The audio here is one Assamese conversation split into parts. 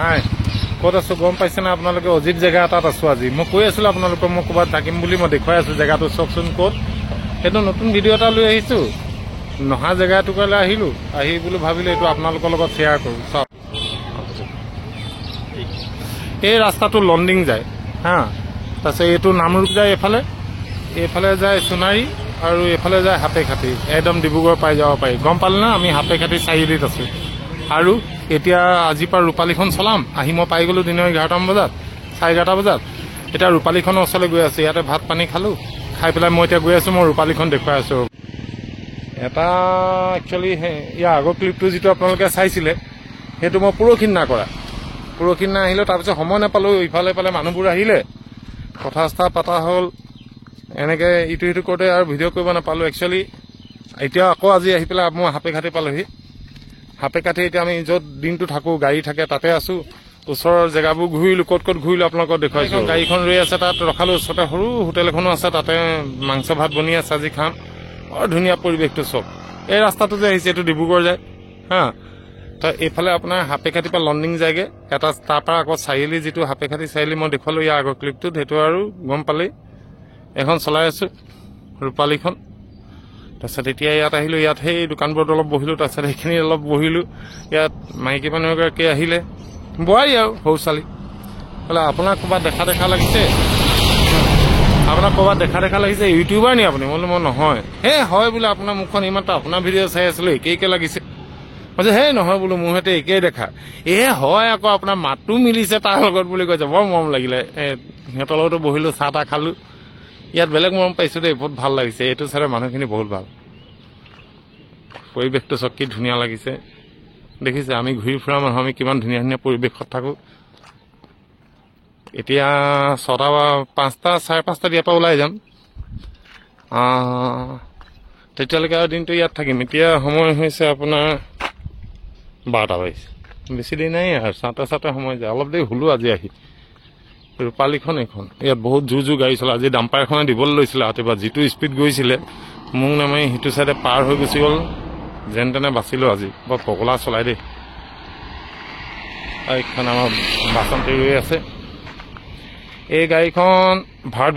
হাই ক'ত আছোঁ গম পাইছে না আপোনালোকে অজিত জেগা এটাত আছোঁ আজি মই কৈ আছিলোঁ আপোনালোকক মই ক'ৰবাত থাকিম বুলি মই দেখুৱাই আছোঁ জেগাটো চাওকচোন ক'ত সেইটো নতুন ভিডিঅ' এটা লৈ আহিছোঁ নহা জেগা এটুকুৰালৈ আহিলোঁ আহি বুলি ভাবিলোঁ এইটো আপোনালোকৰ লগত শ্বেয়াৰ কৰোঁ চাওক এই ৰাস্তাটো লণ্ডিং যায় হা তাৰপিছত এইটো নামৰূপ যায় এইফালে যায় সোণাৰী আৰু এইফালে যায় সাপেখাতি একদম ডিব্ৰুগড় পাই যাব পাৰি গম পালে না আমি সাপেখাতি চাৰিআলিত আছোঁ আৰু এতিয়া আজিৰ পৰা ৰূপালীখন চলাম আহি মই পাই গ'লোঁ দিনৰ 11টামান বজাত 11:30 বজাত এতিয়া ৰূপালীখনৰ ওচৰলৈ গৈ আছোঁ ইয়াতে ভাত পানী খালোঁ খাই পেলাই মই এতিয়া গৈ আছোঁ মই ৰূপালীখন দেখুৱাই আছোঁ এটা একচুৱেলি ইয়াৰ আগৰ ক্লিপটো যিটো আপোনালোকে চাইছিলে সেইটো মই পৰখিনা আহিলোঁ তাৰপিছত সময় নাপালোঁ ইফালে মানুহবোৰ আহিলে কথা চথা পতা হ'ল এনেকৈ ইটো সিটো কৰোঁতে আৰু ভিডিঅ' কৰিব নাপালোঁ একচুৱেলি এতিয়া আকৌ আজি আহি পেলাই মই সাপেখাতি পালোঁহি সাপেখাতি এতিয়া আমি য'ত দিনটো থাকোঁ গাড়ী থাকে তাতে আছোঁ ওচৰৰ জেগাবোৰ ঘূৰিলোঁ ক'ত ঘূৰিলোঁ আপোনালোকক দেখুৱাইছোঁ গাড়ীখন ৰৈ আছে তাত ৰখালোঁ ওচৰতে সৰু হোটেল এখনো আছে তাতে মাংস ভাত বনি আছে আজি খাম বৰ ধুনীয়া পৰিৱেশটো চব এই ৰাস্তাটো যে আহিছে এইটো ডিব্ৰুগড় যায় হা তো এইফালে আপোনাৰ সাপেখাতিৰ পৰা লণ্ডিং যায়গৈ এটা তাৰপৰা আকৌ চাৰিআলি যিটো সাপেখাতি চাৰিআলি মই দেখুৱালোঁ ইয়াৰ আগৰ ক্লিপটোত সেইটো আৰু গম পালেই এখন চলাই আছোঁ ৰূপালীখন তাৰপিছত এতিয়া ইয়াত আহিলোঁ ইয়াত সেই দোকানবোৰত অলপ বহিলোঁ তাৰপিছত সেইখিনি অলপ বহিলোঁ ইয়াত মাইকী মানুহ এগৰাকী আহিলে বোৱাৰী আৰু সৰু ছোৱালী বোলে আপোনাক ক'ৰবাত দেখা লাগিছে ইউটিউবাৰ নি আপুনি বোলো মই নহয় হে হয় বোলে আপোনাৰ মুখখন ইমানটা আপোনাৰ ভিডিঅ' চাই আছিলোঁ একেই লাগিছে মই যে হে নহয় বোলো মোৰ সৈতে একেই দেখা হয় আকৌ আপোনাৰ মাতটো মিলিছে তাৰ লগত বুলি কৈছে বৰ মৰম লাগিলে সিহঁতৰ লগতো বহিলোঁ চাহ তাহ খালোঁ ইয়াত বেলেগ মৰম পাইছোঁ দেই বহুত ভাল লাগিছে এইটো চাইডৰ মানুহখিনি বহুত ভাল পৰিৱেশটো চব কি ধুনীয়া লাগিছে দেখিছে আমি ঘূৰি ফুৰা মানুহ আমি কিমান ধুনীয়া পৰিৱেশত থাকোঁ এতিয়া 6টা বা 5টা 5:30 ইয়াৰ পৰা ওলাই যাম তেতিয়ালৈকে আৰু দিনটো ইয়াত থাকিম এতিয়া সময় হৈছে আপোনাৰ 12টা বাজিছে বেছি দেৰি নাই আৰু চাওঁতে সময় যায় অলপ দেৰি হ'লো আজি আহি ৰূপালীখন এইখন ইয়াত বহুত জোৰ গাড়ী চলা আজি ডাম্পাৰ এখনে দিবলৈ লৈছিলে ৰাতিপুৱা যিটো স্পীড গৈছিলে মোক নামাৰি সিটো চাইডে পাৰ হৈ গুচি গ'ল যেন তেনে বাচিলোঁ আজি বৰ পগলা চলাই দেই এইখন আমাৰ বাচন্তি ৰৈ আছে এই গাড়ীখন ভাৰত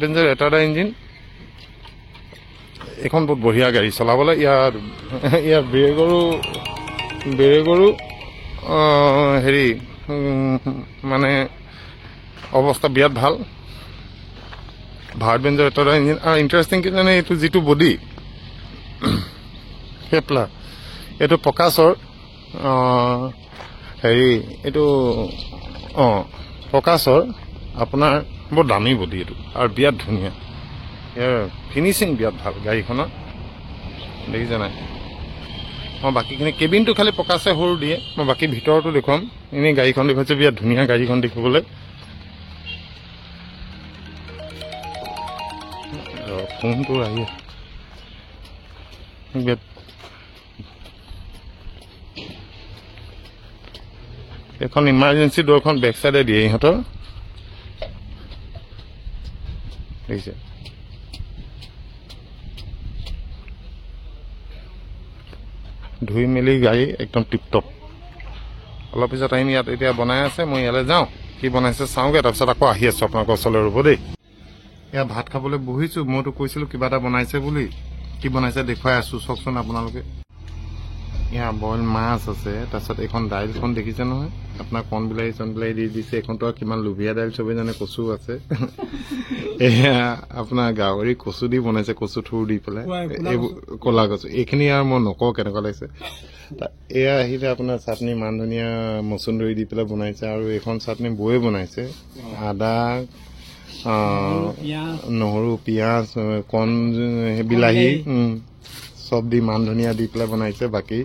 বেঞ্জৰ এটা ইঞ্জিন এইখন বহুত বঢ়িয়া গাড়ী চলাবলৈ ইয়াৰ বেৰেগৰো হেৰি মানে অৱস্থা বিৰাট ভাল ভাৰত বেঞ্জৰ এটা ইঞ্জিন আৰু ইণ্টাৰেষ্টিং কি জানে এইটো যিটো বডি কেপলাৰ এইটো প্ৰকাশৰ হেৰি এইটো প্ৰকাশৰ আপোনাৰ বৰ দামী বডি এইটো আৰু বিৰাট ধুনীয়া ইয়াৰ ফিনিচিং বিৰাট ভাল গাড়ীখনৰ দেখিছে নাই মই বাকীখিনি কেবিনটো খালি প্ৰকাশে সৰু দিয়ে মই বাকী ভিতৰতো দেখুৱাম এনেই গাড়ীখন দেখুৱাইছোঁ বিৰাট ধুনীয়া গাড়ীখন দেখিবলৈ ফোনটো আহি এখন ইমাৰ্জেঞ্চি ডোৰখন বেক চাইডে দিয়ে ইহঁতৰ দেখিছে ধুই মেলি গাড়ী একদম টিপটপ অলপ পিছত আহিম ইয়াত এতিয়া বনাই আছে মই ইয়ালৈ যাওঁ কি বনাইছে চাওঁগৈ তাৰপিছত আকৌ আহি আছোঁ আপোনালোকৰ ওচৰলৈ ৰ'ব দেই ইয়াত ভাত খাবলৈ বহিছোঁ মইতো কৈছিলোঁ কিবা এটা বনাইছে বুলি কি বনাইছে দেখুৱাই আছোঁ চাওকচোন আপোনালোকে ইয়াত বইল মাছ আছে তাৰপিছত এইখন দাইলখন দেখিছে নহয় আপোনাৰ কণ বিলাহী দি দিছে এইখনতো আৰু কিমান লোভিয়া দাইল চবেই জানে কচু আছে এয়া আপোনাৰ গাহৰি কচু দি বনাইছে কচু থুৰ দি পেলাই এইবোৰ ক'লা কচু এইখিনি আৰু মই নকওঁ কেনেকুৱা লাগিছে এয়া আহিলে আপোনাৰ চাটনি মান ধনিয়া মচুন্দৰী দি পেলাই বনাইছে আৰু এইখন চাটনি বৌয়ে বনাইছে আদা নহৰু পিঁয়াজ কণ বিলাহী চব দি মান ধনিয়া দি পেলাই বনাইছে বাকী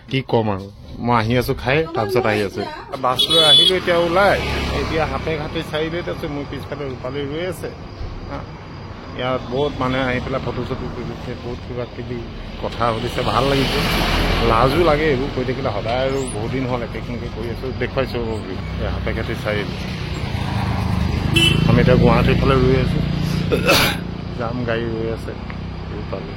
কি ক'ম আৰু মই আহি আছোঁ খাই তাৰপিছত আহি আছোঁ বাছ লৈ আহিলোঁ এতিয়া ওলাই এতিয়া সাপেখাতি চাৰিআলিত আছোঁ মোৰ পিছফালে ৰূপালী ৰৈ আছে ইয়াত বহুত মানুহে আহি পেলাই ফটো চটো তুলিছে বহুত কিবা কিবি কথা সুধিছে ভাল লাগিছে লাজো লাগে এইবোৰ কৈ থাকিলে সদায় আৰু বহুত দিন হ'ল একেখিনিকে কৰি আছোঁ দেখুৱাইছোঁ সাপেখাতি চাৰিআলি আমি এতিয়া গুৱাহাটীৰ ফালে ৰৈ আছোঁ যাম গাড়ী ৰৈ আছে ৰূপালী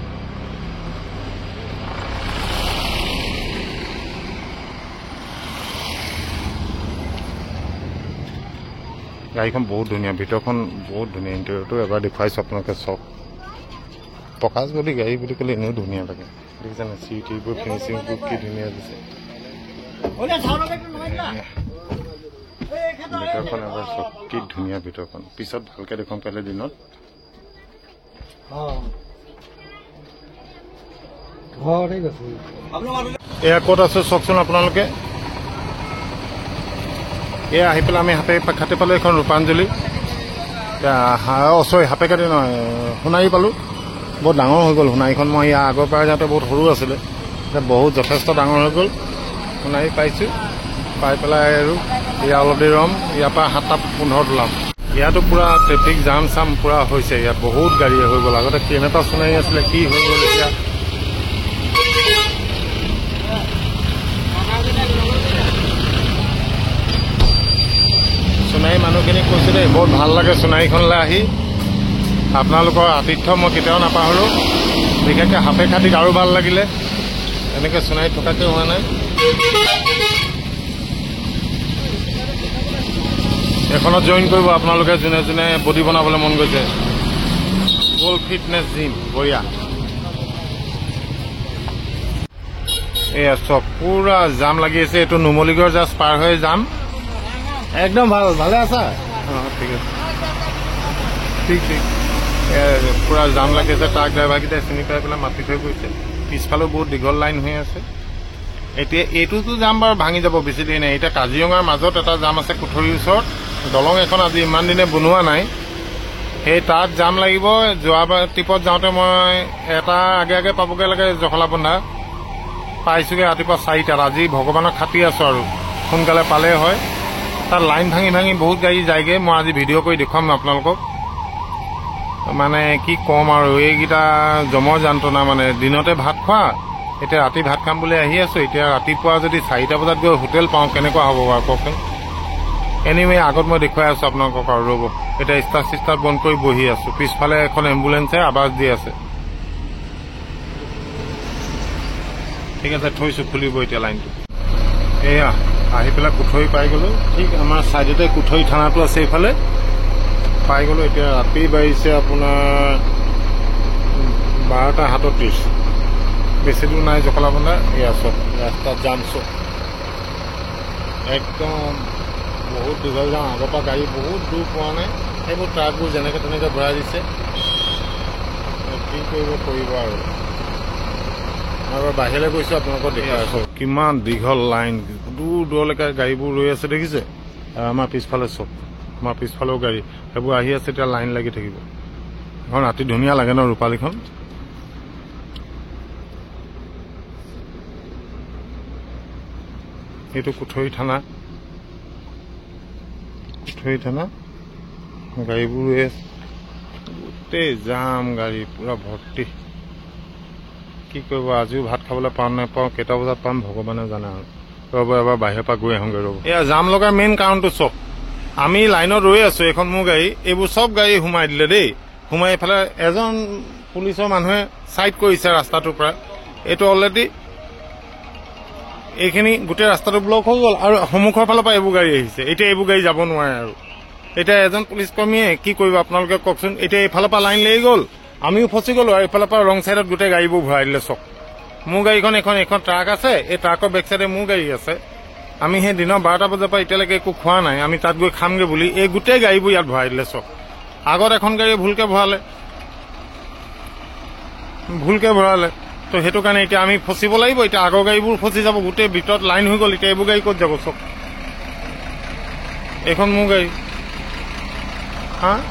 গাড়ীখন বহুত ধুনীয়া, ভিতৰখন বহুত ধুনীয়া, ইণ্টেৰিয়ৰটো এবাৰ দেখুৱাইছোঁ আপোনালোকে চাওক। প্ৰকাশ বুলি গাড়ী বুলি ক'লে এনেও ধুনীয়া লাগে, দেখিছেনে? চিট টিবোৰ ফিনিচিংবোৰ কি ধুনীয়া দিছে। ভিতৰখন এবাৰ চাওক, কি ধুনীয়া ভিতৰখন। পিছত ভালকৈ দেখুৱাম কাইলৈ দিনত। এয়া ক'ত আছে চাওকচোন আপোনালোকে। এয়া আহি পেলাই আমি খাটি পালোঁ এখন ৰূপাঞ্জলি, চৰি সাপেখাতি নহয়, সোণাৰী পালোঁ। বহুত ডাঙৰ হৈ গ'ল সোণাৰীখন। মই ইয়াৰ আগৰ পৰা যাওঁতে বহুত সৰু আছিলে, এতিয়া বহুত যথেষ্ট ডাঙৰ হৈ গ'ল। সোণাৰী পাইছোঁ, পাই পেলাই আৰু ইয়াত অলপ দেৰি ৰ'ম, ইয়াৰ পৰা 7:15 ওলাম। ইয়াতো পূৰা ট্ৰেফিক জাম চাম পূৰা হৈছে, ইয়াত বহুত গাড়ী হৈ গ'ল। আগতে কেনেকুৱা সোণাৰী আছিলে, কি হৈ গ'ল এতিয়া। সোণাৰী মানুহখিনিক কৈছোঁ দেই, বহুত ভাল লাগে সোণাৰীখনলৈ আহি। আপোনালোকৰ আতিথ্য মই কেতিয়াও নাপাহৰোঁ, বিশেষকৈ সাপেখাতিত আৰু ভাল লাগিলে। এনেকৈ সোণাৰীত থকাকৈ হোৱা নাই। এখনত জইন কৰিব আপোনালোকে, যোনে যোনে বডি বনাবলৈ মন গৈছে। গ'ল্ড ফিটনেছ জিম, বঢ়িয়া। এয়া চব পূৰা জাম লাগি আছে। এইটো নুমলীগড় জাষ্ট পাৰ হৈ যাম। একদম ভাল, ভালে আছা? অঁ ঠিক আছে, ঠিক ঠিক। পূৰা জাম লাগি আছে, ট্ৰাক ড্ৰাইভাৰকেইটাই চিনি পাই পেলাই মাতি থৈ গৈছে। পিছফালেও বহুত দীঘল লাইন হৈ আছে। এতিয়া এইটোতো জাম বাৰু ভাঙি যাব, বেছি দেৰি নাই। এতিয়া কাজিৰঙাৰ মাজত এটা জাম আছে কুঠৰীৰ ওচৰত, দলং এখন আজি ইমান দিনে বনোৱা নাই, সেই তাত জাম লাগিব। যোৱাবাৰ ট্ৰিপত যাওঁতে মই এটা আগে আগে পাবগৈ লাগে জখলাবন্ধা, পাইছোগৈ ৰাতিপুৱা 4টাত। আজি ভগৱানক খাটি আছোঁ আৰু সোনকালে পালেই হয়। তাত লাইন ভাঙি ভাঙি বহুত গাড়ী যায়গৈ। মই আজি ভিডিঅ' কৰি দেখুৱাম আপোনালোকক। মানে কি ক'ম আৰু, এইকেইটা জমৰ যন্ত্ৰণা। মানে দিনতে ভাত খোৱা, এতিয়া ৰাতি ভাত খাম বুলি আহি আছোঁ। এতিয়া ৰাতিপুৱা যদি 4টা বজাত গৈ হোটেল পাওঁ, কেনেকুৱা হ'ব বাৰু কওকচোন। এনিৱে আগত মই দেখুৱাই আছোঁ আপোনালোকক আৰু ৰ'ব। এতিয়া ষ্টাৰ্ট চিষ্টাৰ্ট বন্ধ কৰি বহি আছোঁ। পিছফালে এখন এম্বুলেঞ্চে আৱাজ দি আছে। ঠিক আছে, থৈছোঁ, খুলিব এতিয়া লাইনটো। এয়া আহি পেলাই কুঠৰী পাই গ'লোঁ। ঠিক আমাৰ ছাইডতে কুঠৰী থানাটো আছে, এইফালে পাই গ'লোঁ। এতিয়া ৰাতি বাঢ়িছে আপোনাৰ 12:37, বেছি দূৰ নাই জখলাবন্ধা। এয়া চব ৰাস্তাত যাম, চব একদম বহুত দীঘল যাম। আগৰ পৰা গাড়ী বহুত দূৰ পোৱা নাই, সেইবোৰ ট্ৰাকবোৰ যেনেকৈ তেনেকৈ ভৰাই দিছে। কি কৰিব আৰু বাহিৰলৈ গৈছোঁ, আপোনালোকক দেখাই আছোঁ কিমান দীঘল লাইন, দূৰ দূৰলৈকে গাড়ীবোৰ ৰৈ আছে, দেখিছে? আমাৰ পিছফালে চব, আমাৰ পিছফালেও গাড়ী, সেইবোৰ আহি আছে। এতিয়া লাইন লাগি থাকিব। এখন ৰাতি ধুনীয়া লাগে ন ৰূপালীখন। এইটো কুঠৰী থানা, কুঠৰী থানা। গাড়ীবোৰ ৰৈ আছে, গোটেই জাম গাড়ী পূৰা ভৰ্তি। কি কৰিব, আজিও ভাত খাবলৈ পাওঁ নাপাওঁ, কেইটা বজাত পাম ভগৱানে জানে আৰু। ৰ'ব এবাৰ বাহিৰৰ পৰা গৈ আহোঁগৈ ৰ'ব। এয়া জাম লগাৰ মেইন কাৰণটো চব, আমি লাইনত ৰৈ আছোঁ। এইখন মোৰ গাড়ী, এইবোৰ চব গাড়ী সোমাই দিলে দেই। সোমাই এইফালে এজন পুলিচৰ মানুহে চাইড কৰিছে ৰাস্তাটোৰ পৰা। এইটো অলৰেডি এইখিনি গোটেই ৰাস্তাটো ব্লক হৈ গ'ল, আৰু সন্মুখৰ ফালৰ পৰা এইবোৰ গাড়ী আহিছে। এতিয়া এইবোৰ গাড়ী যাব নোৱাৰে আৰু। এতিয়া এজন পুলিচ কৰ্মীয়ে কি কৰিব আপোনালোকে কওকচোন। এতিয়া এইফালৰ পৰা লাইন লাগি গ'ল, আমিও ফচি গ'লোঁ, আৰু এইফালৰ পৰা ৰং চাইডত গোটেই গাড়ীবোৰ ভৰাই দিলে চব। মোৰ গাড়ীখন এখন ট্ৰাক আছে, এই ট্ৰাকৰ বেক চাইডে মোৰ গাড়ী আছে। আমি সেই দিনৰ 12টা বজাৰ পৰা এতিয়ালৈকে একো খোৱা নাই, আমি তাত গৈ খামগৈ বুলি এই গোটেই গাড়ীবোৰ ইয়াত ভৰাই দিলে চব। আগত এখন গাড়ী ভুলকৈ ভৰালে, তো সেইটো কাৰণে এতিয়া আমি ফচিব লাগিব। এতিয়া আগৰ গাড়ীবোৰ ফচি যাব, গোটেই ভিতৰত লাইন হৈ গ'ল। এতিয়া এইবোৰ গাড়ী ক'ত যাব চব। এইখন মোৰ গাড়ী,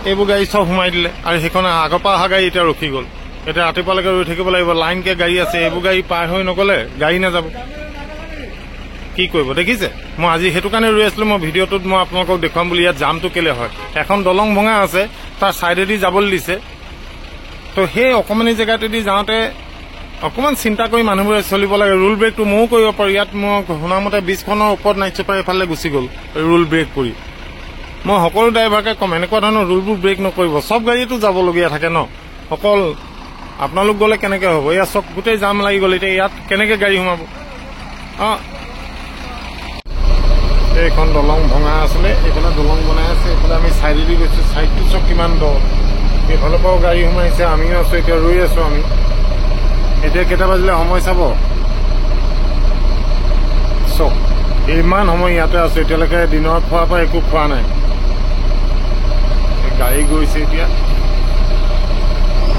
এইবোৰ গাড়ী চব সোমাই দিলে, আৰু সেইখন আগৰ পৰা অহা গাড়ী এতিয়া ৰখি গ'ল। এতিয়া ৰাতিপুৱালৈকে ৰৈ থাকিব লাগিব, লাইনকৈ গাড়ী আছে। এইবোৰ গাড়ী পাৰ হৈ নগ'লে গাড়ী নাযাব। কি কৰিব দেখিছে? মই আজি সেইটো কাৰণে ৰৈ আছিলোঁ। মই ভিডিঅ'টোত মই আপোনালোকক দেখুৱাম বুলি। ইয়াত জামটো কেলে হয়, এখন দলং ভঙা আছে, তাৰ ছাইডেদি যাবলৈ দিছে। তো সেই অকণমানি জেগাটোদি যাওঁতে অকণমান চিন্তা কৰি মানুহবোৰে চলিব লাগে। ৰুল ব্ৰেকটো ময়ো কৰিব পাৰোঁ। ইয়াত মই শুনামতে 20খনৰ ওপৰত নাইট চুপাৰ এইফালে গুচি গ'ল ৰুল ব্ৰেক কৰি। মই সকলো ড্ৰাইভাৰকে ক'ম, এনেকুৱা ধৰণৰ ৰুলবোৰ ব্ৰেক নকৰিব। চব গাড়ীতো যাবলগীয়া থাকে ন, অকল আপোনালোক গ'লে কেনেকৈ হ'ব? এয়া চব গোটেই জাম লাগি গ'ল। এতিয়া ইয়াত কেনেকৈ গাড়ী সোমাব? এইখন দলং ভঙা আছিলে, এইফালে দলং বনাই আছে, এইফালে আমি চাইডেদি গৈছো। চাইডটো চব কিমান দ, এইফালৰ পৰাও গাড়ী সোমাইছে, আমিও আছো, এতিয়া ৰৈ আছো আমি। এতিয়া কেইটা বাজিলে সময় চাব চব, ইমান সময় ইয়াতে আছো, এতিয়ালৈকে দিনৰ খোৱাৰ পৰা একো খোৱা নাই। গাড়ী গৈছে এতিয়া,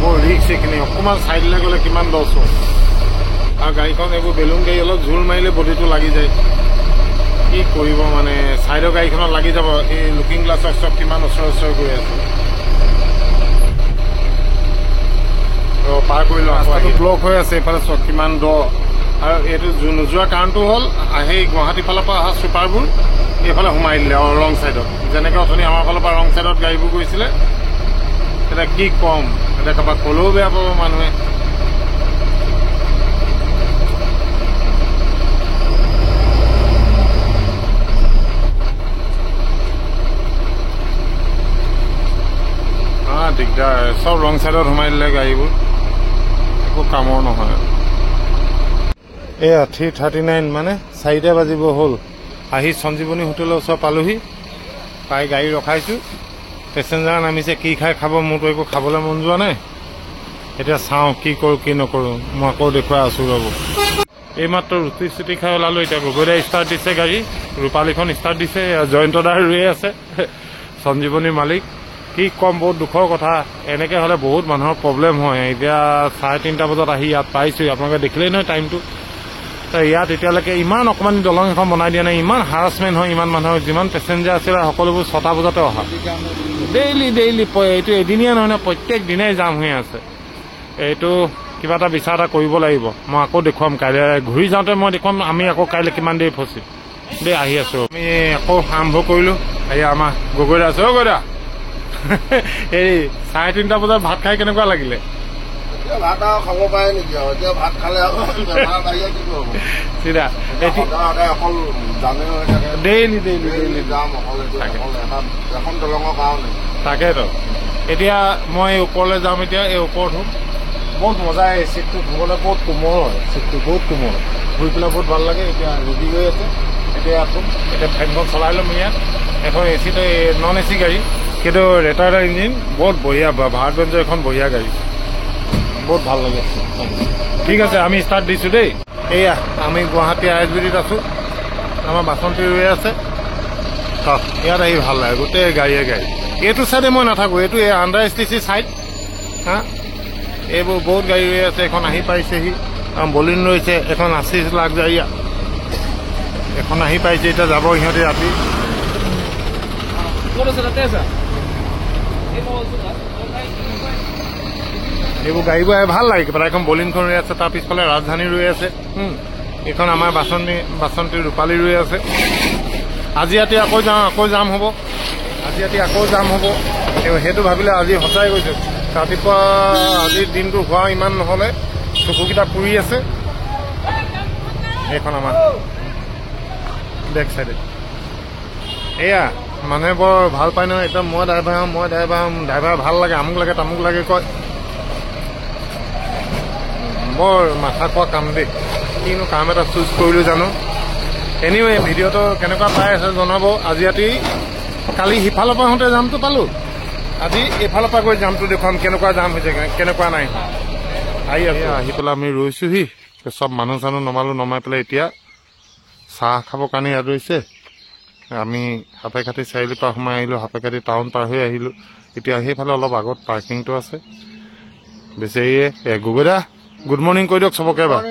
বৰ ৰিক্স এইখিনি। অকণমান চাইডলৈ গ'লে কিমান দ চব, আৰু গাড়ীখন এইবোৰ বেলুন গাড়ী, অলপ জোৰ মাৰিলে বডিটো লাগি যায়। কি কৰিব মানে, চাইডৰ গাড়ীখনত লাগি যাব। এই লুকিং গ্লাছৰ চব কিমান ওচৰ গৈ আছে। পাৰ কৰি লওঁ, ৰাস্তাটো ব্লক হৈ আছে, এইফালে চব কিমান দ। আৰু এইটো নোযোৱা কাৰণটো হ'ল সেই গুৱাহাটী ফালৰ পৰা অহা ছুপাৰবোৰ এইফালে সোমাই দিলে ৰং চাইডত। যেনেকৈ অথনি আমাৰ ফালৰ পৰা ৰং চাইডত গাড়ীবোৰ গৈছিলে। এতিয়া কি কম, এতিয়া কাৰোবাক ক'লেও বেয়া পাব মানুহে। দিগদাৰ, চব ৰং চাইডত সোমাই দিলে গাড়ীবোৰ, একো কামৰ নহয়। এয়া 3:39 মানে 4টা বাজিব হ'ল। আহি সঞ্জীৱনী হোটেলৰ ওচৰ পালোহি, পাই গাড়ী ৰখাইছোঁ। পেচেঞ্জাৰ নামিছে, কি খাই খাব, মোৰতো একো খাবলৈ মন যোৱা নাই। এতিয়া চাওঁ কি কৰোঁ কি নকৰোঁ, মই আকৌ দেখুৱাই আছোঁ ৰ'ব। এইমাত্ৰ ৰুটি চুটি খাই ওলালোঁ। এতিয়া গগৈদাই ষ্টাৰ্ট দিছে গাড়ী, ৰূপালীখন ষ্টাৰ্ট দিছে, জয়ন্ত দাই ৰৈ আছে, সঞ্জীৱনীৰ মালিক। কি কম, বহুত দুখৰ কথা। এনেকৈ হ'লে বহুত মানুহৰ প্ৰব্লেম হয়। এতিয়া 3:30 বজাত আহি ইয়াত পাইছোঁ, আপোনালোকে দেখিলেই নহয় টাইমটো। ইয়াত এতিয়ালৈকে ইমান অকণমানি দলং এখন বনাই দিয়া নাই, ইমান হাৰাচমেণ্ট হয় ইমান মানুহৰ। যিমান পেচেঞ্জাৰ আছিলে সকলোবোৰ 6টা বজাতে অহা। ডেইলি এইটো এদিনীয়া নহয় নহয়, প্ৰত্যেক দিনাই জাম হৈ আছে। এইটো কিবা এটা বিচাৰ এটা কৰিব লাগিব। মই আকৌ দেখুৱাম কাইলৈ ঘূৰি যাওঁতে, মই দেখুৱাম আমি আকৌ কাইলৈ কিমান দেৰি ফচিম দেই। আহি আছোঁ, আমি আকৌ আৰম্ভ কৰিলোঁ। এয়া আমাৰ গগৈদা আছে। গগৈদা, এই 3:30 বজাত ভাত খাই কেনেকুৱা লাগিলে? ভাত আৰু খাব পাৰে নেকি? এতিয়া ভাত খালে চিধা অকল জানে ডেইলি যাম অকল এখন দলঙৰ কাৰণে। তাকেতো এতিয়া মই ওপৰলৈ যাম। এতিয়া এই ওপৰত বহুত মজা, এই চিটটো ধুবলৈ বহুত কোমল হয়, চিটটো বহুত কোমল, ধুই পেলাই বহুত ভাল লাগে। এতিয়া ৰেডি হৈ আছে, এতিয়া এতিয়া ফেনখন চলাই ল'ম। ইয়াত এখন এচিটো নন এচি গাড়ী, কিন্তু ৰেটাৰডাৰ ইঞ্জিন বহুত বঢ়িয়া। ভাৰত বেঞ্জৰ এখন বঢ়িয়া গাড়ী, বহুত ভাল লাগে। ঠিক আছে, আমি ষ্টাৰ্ট দিছোঁ দেই। এয়া আমি গুৱাহাটী ISBDত আছোঁ, আমাৰ বাচন্তি ৰৈ আছে। ইয়াত আহি ভাল লাগে, গোটেই গাড়ীয়ে গাড়ী। এইটো চাইডে মই নাথাকোঁ, এইটো এই আণ্ডাৰ STC চাইড। এইবোৰ বহুত গাড়ী ৰৈ আছে। এখন আহি পাইছেহি, বলিন ৰৈছে, এখন আশীষ লাক্সাৰিয়া, এখন আহি পাইছে। এতিয়া যাব সিহঁতে ৰাতি। এইবোৰ গাড়ীবোৰ ভাল লাগে কিবা। এখন বলিনখন ৰৈ আছে, তাৰ পিছফালে ৰাজধানী ৰৈ আছে। এইখন আমাৰ বাচন্তি ৰূপালী ৰৈ আছে। আজি ৰাতি আকৌ জাম হ'ব, আজি ৰাতি আকৌ জাম হ'ব। সেইটো ভাবিলে আজি সঁচাই গৈছোঁ। ৰাতিপুৱা আজিৰ দিনটো হোৱা ইমান নহ'লে, চকুকেইটা পুৰি আছে। এইখন আমাৰ বেক চাইডে। এয়া মানুহে বৰ ভাল পায় নহয়, এতিয়া মই ড্ৰাইভাৰ হ'ম, ড্ৰাইভাৰ ভাল লাগে, আমুক লাগে তামুক লাগে কয়। বৰ মাথা খোৱা কাম দেই, কিনো কাম এটা চুজ কৰিলোঁ জানো। এনিৱে ভিডিঅ'টো কেনেকুৱা পাই আছে জনাব। আজি ৰাতি, কালি সিফালৰ পৰা আহোঁতে জামটো পালোঁ, আজি এইফালৰ পৰা গৈ জামটো দেখুৱাম, কেনেকুৱা জাম হৈছে কেনেকুৱা নাই। আহি পেলাই আমি ৰৈছোঁহি, চব মানুহ চানুহ নমাই পেলাই এতিয়া চাহ খাবৰ কাৰণে ইয়াত ৰৈছে। আমি সাপেখাতি চাৰিআলিৰ পৰা সোমাই আহিলোঁ, সাপেখাতি টাউন পাৰ হৈ আহিলোঁ। এতিয়া সেইফালে অলপ আগত পাৰ্কিংটো আছে। বেচেৰিয়ে গগৈদা গুড মৰ্ণিং কৈ দিয়ক চবকে এবাৰ।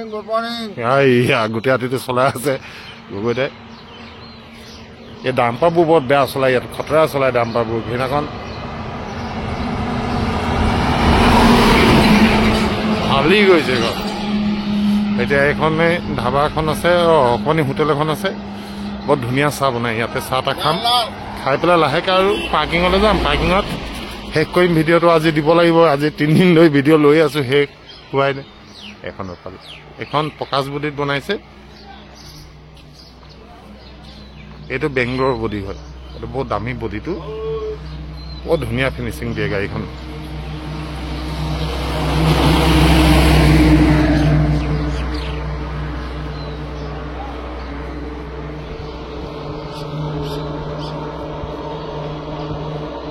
গোটেই ৰাতিটো চলাই আছে গগৈদাই। এই ডাম্পাৰবোৰ বৰ বেয়া চলাই, ইয়াত খতৰা চলাই ডাম্পাৰবোৰ। সেইদিনাখন হালি গৈছে ঘৰ। এতিয়া এইখনে ধাবা এখন আছে, অকণি হোটেল এখন আছে, বৰ ধুনীয়া চাহ বনাই। ইয়াতে চাহ তাহ খাম, খাই পেলাই লাহেকৈ আৰু পাৰ্কিঙলৈ যাম। পাৰ্কিঙত শেষ কৰিম ভিডিঅ'টো, আজি দিব লাগিব। আজি 3 দিন ধৰি ভিডিঅ' লৈ আছোঁ, শেষ হোৱাই নাই। এখন প্ৰকাশবুদ্ধিত বনাইছে। এইটো বেংগলোৰৰ বডি হয়, এইটো বহুত দামী বডিটো, বৰ ধুনীয়া ফিনিচিং দিয়ে গাড়ীখন।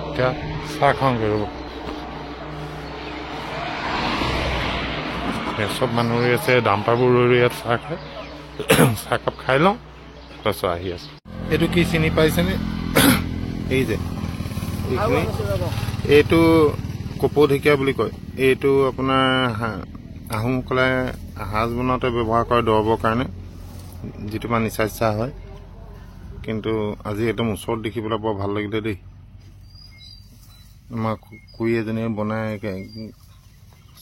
এতিয়া চাহ খাওঁগৈ ৰ'ব। চব মানুহ ৰৈ আছে, ডাম্পাৰবোৰ ৰৈ ইয়াত চাহ খাই চাহকাপ খাই লওঁ, তাৰপিছত আহি আছো। এইটো কি চিনি পাইছেনে? এই যে এইখিনি, এইটো কপৌ ঢেকীয়া বুলি কয়। এইটো আপোনাৰ আহোমসকলে সাজ বনাওঁতে ব্যৱহাৰ কৰে দৰবৰ কাৰণে, যিটো মানে নিচা চিচা হয়। কিন্তু আজি একদম ওচৰত দেখিবলৈ বৰ ভাল লাগিলে দেই। আমাৰ কুই এজনীয়ে বনাই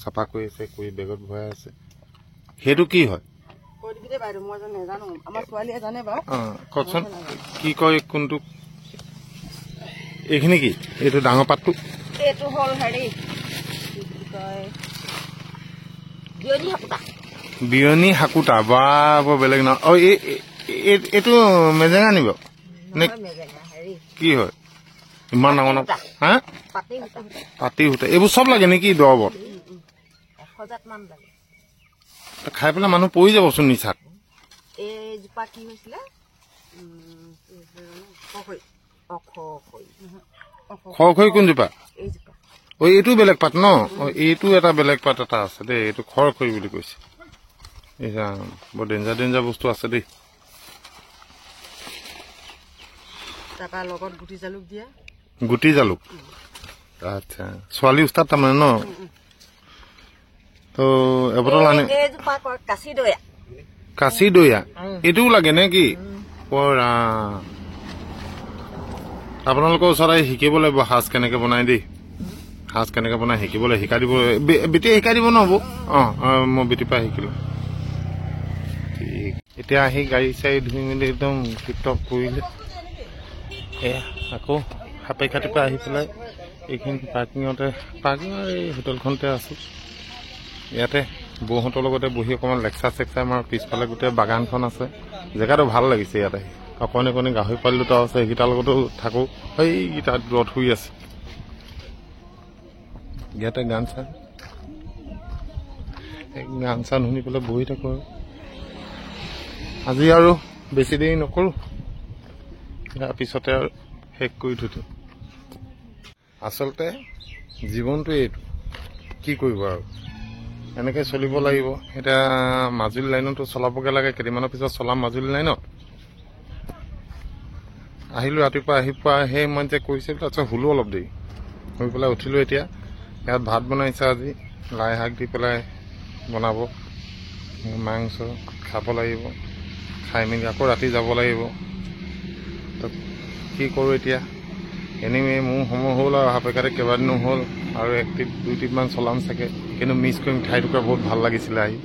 চাফা কৰি আছে, কুই বেগত ভৰাই আছে। সেইটো কি হয়? কওকচোন কি কয় কোনটো? এইখিনি কি? এইটো ডাঙৰ পাতটো? এইটো হ'ল হেৰি বিয়নী হাকুটা। বা বৰ বেলেগ নাম। এইটো মেজেঙা নিব নে কি হয়? ইমান ডাঙৰ নাম। হা, পাতি সূতা। এইবোৰ চব লাগে নেকি দৰবত? খাই পেলাই মানুহ পৰি যাবচোন নিচাত। এইজোপা কি হৈছিলে? খৰখৰি কোনজোপা? এইটো বেলেগ পাত ন? এইটো এটা বেলেগ পাত এটা আছে দেই, এইটো খৰখৰি বুলি কৈছে। বৰ ডেঞ্জাৰ ডেঞ্জাৰ বস্তু আছে দেই। তাৰপৰা লগত গুটি জালুক দিয়া। গুটি জালুক? আচ্ছা, ছোৱালী উস্তাদ তাৰমানে ন? তো এবটল আনি। এইজোপা কয় কাচি দৈয়া। কাচি দৈয়া এইটোও লাগে নে কি? আপোনালোকৰ ওচৰত শিকিব লাগিব সাজ কেনেকে বনাই দেই। সাজ কেনেকে বনাই শিকিবলৈ শিকাই দিব। বেটিয়ে শিকাই দিব নহ'ব? মই বেটিৰ পৰা শিকিলো। ঠিক, এতিয়া আহি গাড়ী চাড়ী ধুই মেলি একদম টিপটপ কৰিলে। এয়া আকৌ সাপেখাতিৰ পৰা আহি পেলাই এইখিনি পাৰ্কিঙৰ এই হোটেলখনতে আছো। ইয়াতে বৌহঁতৰ লগতে বহি অকণমান লেকচাৰ চেকচাৰ আমাৰ পিছফালে গোটেই বাগানখন আছে। জেগাটো ভাল লাগিছে। ইয়াতে অকণি অকণি গাহৰি পোৱালি দুটা আছে, সেইকেইটাৰ লগতো থাকোঁ। সেইকেইটা দূৰত শুই আছে। ইয়াতে গান চান শুনি পেলাই বহি থাকোঁ। আজি আৰু বেছি দেৰি নকৰোঁ, ইয়াৰ পিছতে আৰু শেষ কৰি থৈ দিওঁ। আচলতে জীৱনটো এইটো, কি কৰিব আৰু এনেকৈ চলিব লাগিব। এতিয়া মাজুলী লাইনতো চলাবগৈ লাগে, কেইদিনমানৰ পিছত চলাম মাজুলী লাইনত। আহিলোঁ ৰাতিপুৱা, আহি পোৱা সেই মই যে কৰিছিলোঁ, তাৰপিছত শুলোঁ অলপ দেৰি, শুই পেলাই উঠিলোঁ। এতিয়া ইয়াত ভাত বনাইছে আজি, লাই শাক দি পেলাই বনাব, মাংস খাব লাগিব। খাই মেলি আকৌ ৰাতি যাব লাগিব। তো কি কৰোঁ এতিয়া? এনিৱে মোৰ সময় হ'ল আৰু সাপেখাতি কেইবাদিনো হ'ল, আৰু 1 ট্ৰিপমান চলাম চাগে। কিন্তু মিছ কৰিম, ঠাইটুকুৰা বহুত ভাল লাগিছিলে আহি।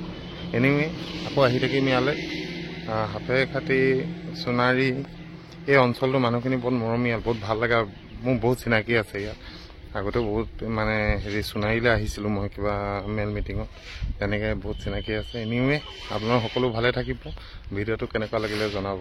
এনিৱে আকৌ আহি থাকিম ইয়ালৈ। সাপেখাতি সোণাৰী এই অঞ্চলটোৰ মানুহখিনি বহুত মৰমীয়াল, বহুত ভাল লাগে। মোৰ বহুত চিনাকি আছে ইয়াত। আগতে বহুত মানে সোণাৰীলৈ আহিছিলোঁ মই কিবা মেল মিটিঙত, তেনেকৈ বহুত চিনাকি আছে। এনিৱে আপোনালোক সকলো ভালে থাকিব। ভিডিঅ'টো কেনেকুৱা লাগিলে জনাব।